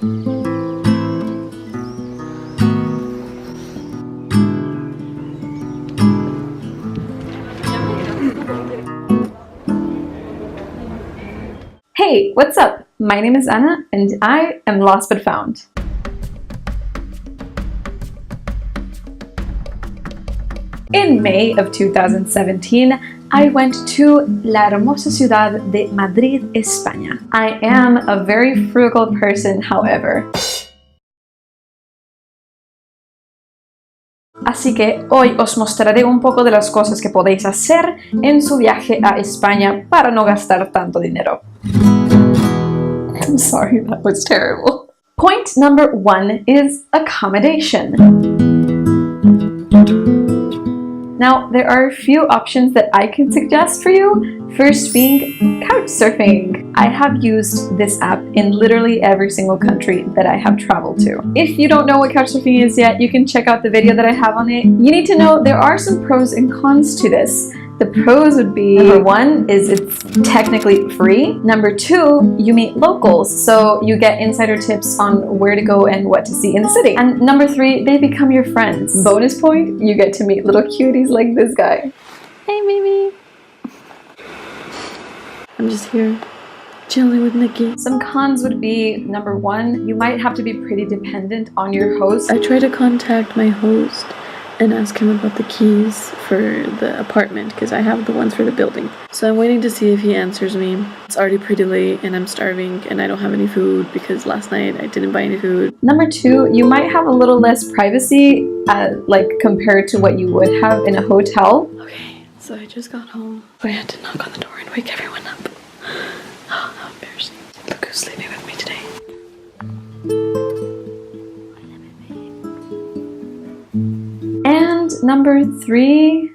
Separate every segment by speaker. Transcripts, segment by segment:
Speaker 1: Hey, what's up? My name is Anna and I am lost but found. In May of 2017, I went to la hermosa ciudad de Madrid, España. I am a very frugal person, however. Así que hoy os mostraré un poco de las cosas que podéis hacer en su viaje a España para no gastar tanto dinero. I'm sorry, that was terrible. Point number 1 is accommodation. Now, there are a few options that I can suggest for you. First being Couchsurfing. I have used this app in literally every single country that I have traveled to. If you don't know what Couchsurfing is yet, you can check out the video that I have on it. You need to know there are some pros and cons to this. The pros would be, number 1 is it's technically free. Number 2, you meet locals, so you get insider tips on where to go and what to see in the city. And number 3, they become your friends. Bonus point, you get to meet little cuties like this guy. Hey, Mimi.
Speaker 2: I'm just here, chilling with Nikki.
Speaker 1: Some cons would be, number 1, you might have to be pretty dependent on your host.
Speaker 2: I tried to contact my host and ask him about the keys for the apartment because I have the ones for the building. So I'm waiting to see if he answers me. It's already pretty late and I'm starving and I don't have any food because last night I didn't buy any food.
Speaker 1: Number 2, you might have a little less privacy like compared to what you would have in a hotel.
Speaker 2: Okay, so I just got home. I had to knock on the door and wake everyone up. Oh, how embarrassing. Look who's sleeping with me today.
Speaker 1: And number 3,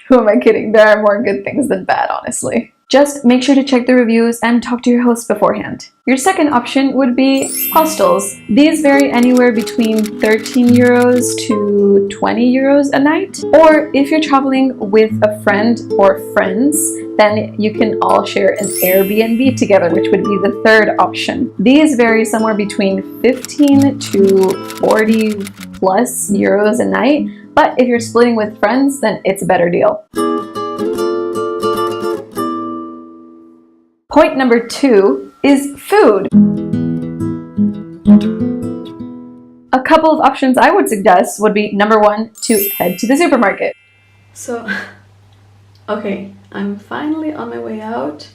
Speaker 1: who am I kidding? There are more good things than bad, honestly. Just make sure to check the reviews and talk to your host beforehand. Your second option would be hostels. These vary anywhere between 13 euros to 20 euros a night. Or if you're traveling with a friend or friends, then you can all share an AirBNB together, which would be the third option. These vary somewhere between 15 to 40 plus euros a night, but if you're splitting with friends, then it's a better deal. Point number 2 is food. A couple of options I would suggest would be, number 1, to head to the supermarket.
Speaker 2: So, okay, I'm finally on my way out.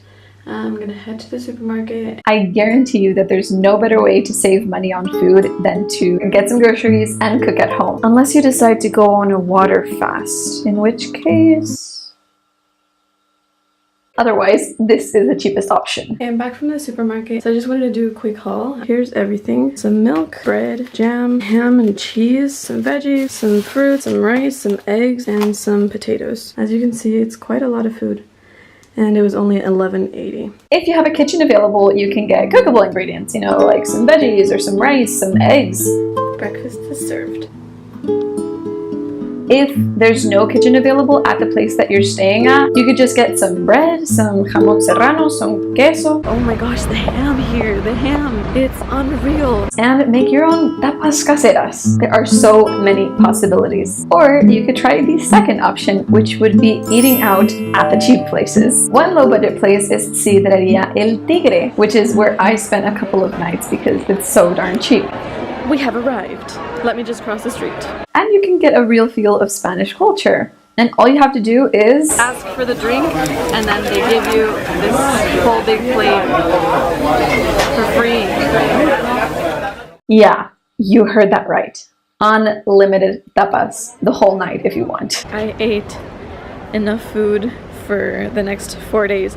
Speaker 2: I'm gonna head to the supermarket.
Speaker 1: I guarantee you that there's no better way to save money on food than to get some groceries and cook at home. Unless you decide to go on a water fast, in which case... Otherwise, this is the cheapest option.
Speaker 2: Okay, I'm back from the supermarket, so I just wanted to do a quick haul. Here's everything. Some milk, bread, jam, ham and cheese, some veggies, some fruit, some rice, some eggs, and some potatoes. As you can see, it's quite a lot of food. And it was only $11.80.
Speaker 1: If you have a kitchen available, you can get cookable ingredients, you know, like some veggies or some rice, some eggs.
Speaker 2: Breakfast is served.
Speaker 1: If there's no kitchen available at the place that you're staying at, you could just get some bread, some jamón serrano, some queso.
Speaker 2: Oh my gosh, the ham here, the ham, it's unreal.
Speaker 1: And make your own tapas caseras. There are so many possibilities. Or you could try the second option, which would be eating out at the cheap places. One low budget place is Sidrería El Tigre, which is where I spent a couple of nights because it's so darn cheap.
Speaker 2: We have arrived. Let me just cross the street.
Speaker 1: And you can get a real feel of Spanish culture. And all you have to do is
Speaker 2: ask for the drink, and then they give you this whole big plate for free.
Speaker 1: Yeah, you heard that right. Unlimited tapas the whole night if you want.
Speaker 2: I ate enough food for the next 4 days.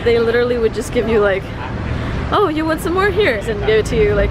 Speaker 2: They literally would just give you like, oh, you want some more? Here, and give it to you like,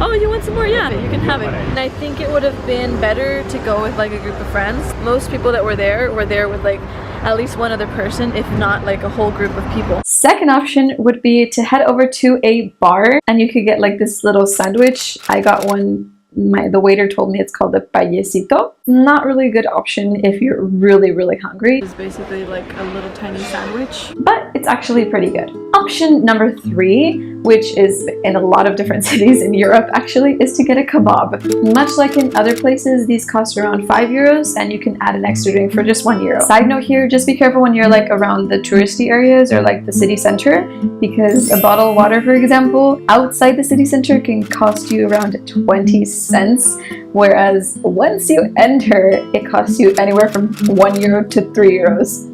Speaker 2: oh, you want some more? Yeah, you can have it. And I think it would have been better to go with like a group of friends. Most people that were there with like at least one other person, if not like a whole group of people.
Speaker 1: Second option would be to head over to a bar and you could get like this little sandwich. I got one. The waiter told me it's called the payecito. Not really a good option if you're really hungry.
Speaker 2: It's basically like a little tiny sandwich,
Speaker 1: but it's actually pretty good. Option number 3 which is in a lot of different cities in Europe actually, is to get a kebab. Much like in other places, these cost around 5 euros and you can add an extra drink for just 1 euro. Side note here, just be careful when you're like around the touristy areas or like the city center, because a bottle of water, for example, outside the city center can cost you around 20 cents, whereas once you enter, it costs you anywhere from 1 euro to 3 euros.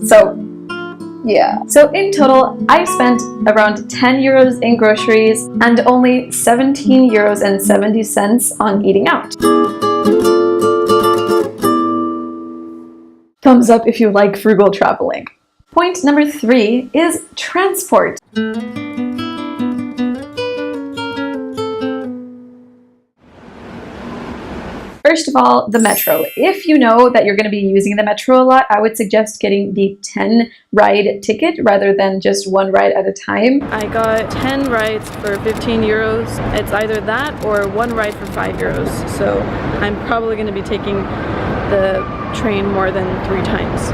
Speaker 1: So yeah. So in total, I spent around 10 euros in groceries and only 17 euros and 70 cents on eating out. Thumbs up if you like frugal traveling. Point number 3 is transport. First of all, the metro. If you know that you're going to be using the metro a lot, I would suggest getting the 10 ride ticket rather than just one ride at a time.
Speaker 2: I got 10 rides for 15 euros. It's either that or one ride for 5 euros. So I'm probably going to be taking the train more than 3 times.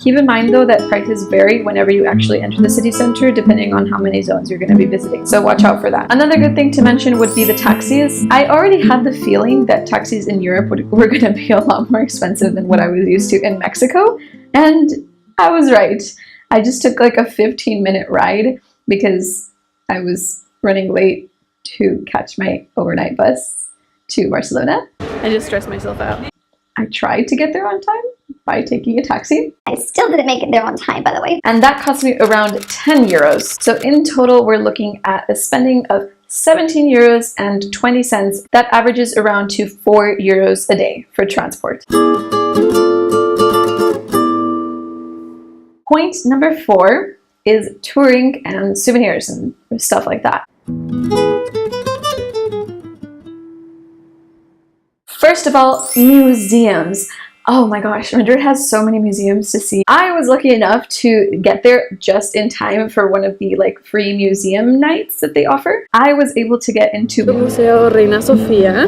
Speaker 1: Keep in mind though that prices vary whenever you actually enter the city center depending on how many zones you're going to be visiting, so watch out for that. Another good thing to mention would be the taxis. I already had the feeling that taxis in Europe were going to be a lot more expensive than what I was used to in Mexico, and I was right. I just took like a 15-minute ride because I was running late to catch my overnight bus to Barcelona.
Speaker 2: I just stressed myself out.
Speaker 1: I tried to get there on time by taking a taxi.
Speaker 3: I still didn't make it there on time, by the way.
Speaker 1: And that cost me around 10 euros. So in total, we're looking at a spending of 17 euros and 20 cents. That averages around to 4 euros a day for transport. Point number 4 is touring and souvenirs and stuff like that. First of all, museums. Oh my gosh, Madrid has so many museums to see. I was lucky enough to get there just in time for one of the like free museum nights that they offer. I was able to get into
Speaker 2: Museo Reina Sofía.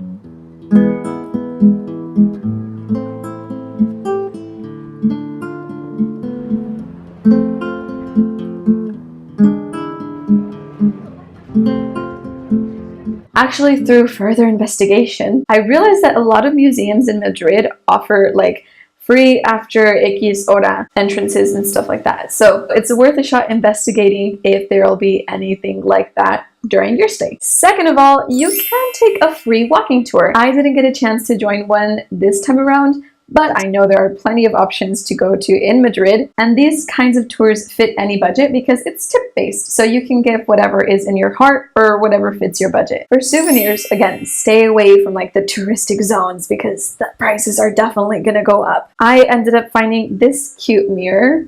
Speaker 1: Actually, through further investigation, I realized that a lot of museums in Madrid offer like free after X hora entrances and stuff like that. So it's worth a shot investigating if there'll be anything like that during your stay. Second of all, you can take a free walking tour. I didn't get a chance to join one this time around, but I know there are plenty of options to go to in Madrid, and these kinds of tours fit any budget because it's tip-based, so you can give whatever is in your heart or whatever fits your budget. For souvenirs, again, stay away from like the touristic zones because the prices are definitely gonna go up. I ended up finding this cute mirror.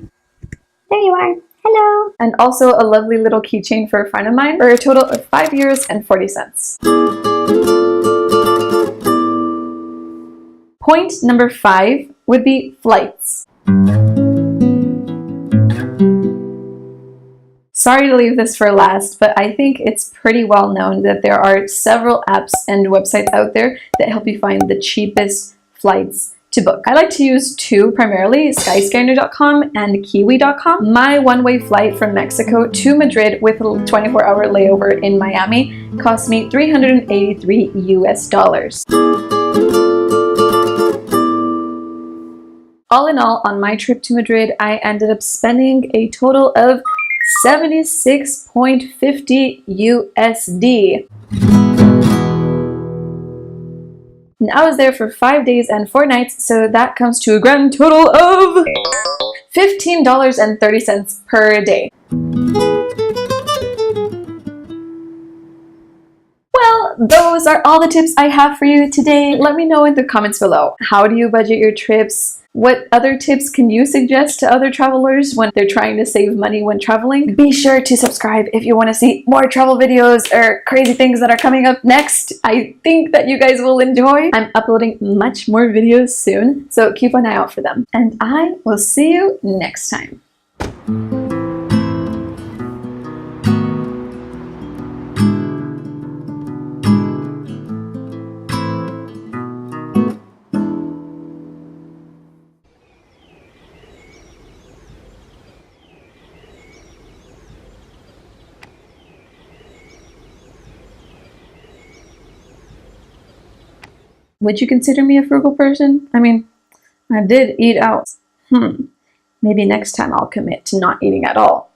Speaker 3: There you are. Hello.
Speaker 1: And also a lovely little keychain for a friend of mine for a total of 5 euros and 40 cents. Point number 5 would be flights. Sorry to leave this for last, but I think it's pretty well known that there are several apps and websites out there that help you find the cheapest flights to book. I like to use 2 primarily, skyscanner.com and kiwi.com. My one-way flight from Mexico to Madrid with a 24-hour layover in Miami cost me $383 US. All in all, on my trip to Madrid, I ended up spending a total of 76.50 USD. And I was there for 5 days and 4 nights, so that comes to a grand total of $15.30 per day. Well, those are all the tips I have for you today. Let me know in the comments below. How do you budget your trips? What other tips can you suggest to other travelers when they're trying to save money when traveling? Be sure to subscribe if you want to see more travel videos or crazy things that are coming up next. I think that you guys will enjoy. I'm uploading much more videos soon, so keep an eye out for them. And I will see you next time. Would you consider me a frugal person? I mean, I did eat out. Maybe next time I'll commit to not eating at all.